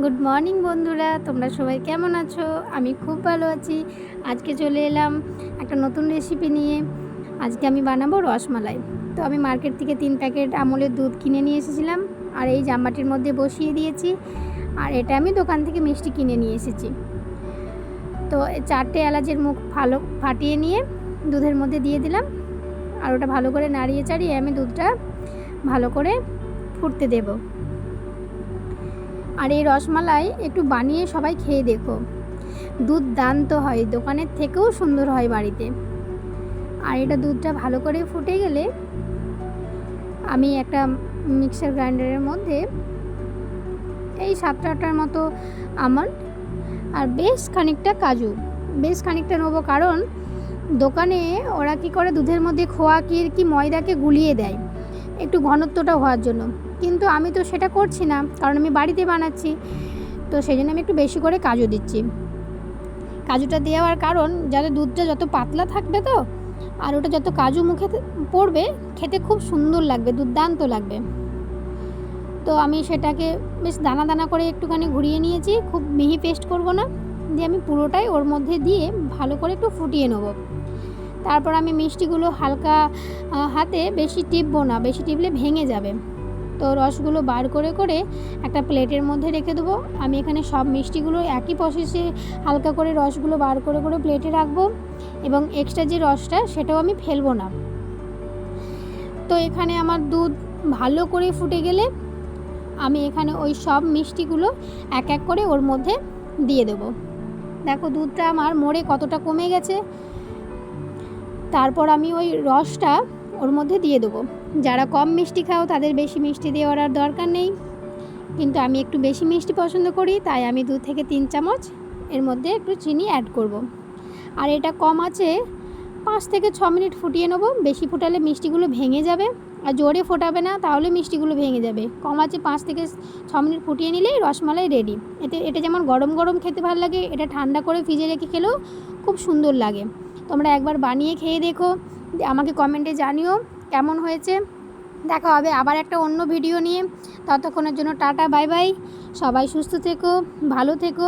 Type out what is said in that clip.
Good morning বন্ধুরা, তোমরা সবাই কেমন আছো? আমি খুব ভালো আছি। আজকে চলে এলাম একটা নতুন রেসিপি নিয়ে। আজকে আমি বানাবো রসমালাই। তো আমি মার্কেট থেকে 3 প্যাকেট আমুলের দুধ কিনে নিয়ে এসেছিলাম, আর এই জামবাটির মধ্যে বসিয়ে দিয়েছি। আর এটা আমি দোকান থেকে মিষ্টি কিনে নিয়ে এসেছি। তো 4টে এলাচের মুখ ভালো ফাটিয়ে নিয়ে দুধের মধ্যে দিয়ে দিলাম, আর ওটা ভালো করে নাড়িয়ে চাড়িয়ে আমি দুধটা ভালো করে ফুটতে দেবো। আর এই রসমালাই একটু বানিয়ে সবাই খেয়ে দেখো, দুধদান্ত হয়, দোকানের থেকেও সুন্দর হয় বাড়িতে। আর এটা দুধটা ভালো করে ফুটে গেলে আমি একটা মিক্সার গ্রাইন্ডারের মধ্যে এই 7-8টার মতো আমন্ড আর বেশ খানিকটা কাজু নেবো, কারণ দোকানে ওরা কি করে দুধের মধ্যে খোয়া কি ময়দাকে গুলিয়ে দেয় একটু ঘনত্বটা হওয়ার জন্য, কিন্তু আমি তো সেটা করছি না, কারণ আমি বাড়িতে বানাচ্ছি। তো সেই জন্য আমি একটু বেশি করে কাজু দিচ্ছি। কাজুটা দেওয়ার কারণ যাতে দুধটা যত পাতলা থাকবে, তো আর ওটা যত কাজু মুখে পড়বে খেতে খুব সুন্দর লাগবে, দুর্দান্ত লাগবে। তো আমি সেটাকে বেশ দানা দানা করে একটুখানি ঘুরিয়ে নিয়েছি, খুব মিহি পেস্ট করব না, দিয়ে আমি পুরোটাই ওর মধ্যে দিয়ে ভালো করে একটু ফুটিয়ে নেব। তারপর আমি মিষ্টিগুলো হালকা হাতে, বেশি টিপবো না, বেশি টিপলে ভেঙে যাবে। তো রসগুলো বার করে করে একটা প্লেটের মধ্যে রেখে দেবো। আমি এখানে সব মিষ্টিগুলো একই প্রসেসে হালকা করে রসগুলো বার করে করে প্লেটে রাখবো, এবং এক্সট্রা যে রসটা সেটাও আমি ফেলবো না। তো এখানে আমার দুধ ভালো করে ফুটে গেলে আমি এখানে ওই সব মিষ্টিগুলো এক এক করে ওর মধ্যে দিয়ে দেবো। দেখো দুধটা আমার মরে কতটা কমে গেছে। তারপর আমি ওই রসটা ওর মধ্যে দিয়ে দেবো। যারা কম মিষ্টি খাও তাদের বেশি মিষ্টি দেওয়ার আর দরকার নেই, কিন্তু আমি একটু বেশি মিষ্টি পছন্দ করি, তাই আমি 2 থেকে 3 চামচ এর মধ্যে একটু চিনি অ্যাড করব। আর এটা কম আছে 5 থেকে 6 মিনিট ফুটিয়ে নেবো। বেশি ফোটালে মিষ্টিগুলো ভেঙে যাবে, আর জোরে ফোটাবে না, তাহলে মিষ্টিগুলো ভেঙে যাবে। কম আছে 5 থেকে 6 মিনিট ফুটিয়ে নিলেই রসমালাই রেডি। এটা যেমন গরম গরম খেতে ভালো লাগে, এটা ঠান্ডা করে ফ্রিজে রেখে খেলেও খুব সুন্দর লাগে। তোমরা একবার বানিয়ে খেয়ে দেখো, আমাকে কমেন্টে জানিও কেমন হয়েছে। দেখা হবে আবার একটা অন্য ভিডিও নিয়ে। ততক্ষণের জন্য টাটা, বাই বাই। সবাই সুস্থ থেকো, ভালো থেকো।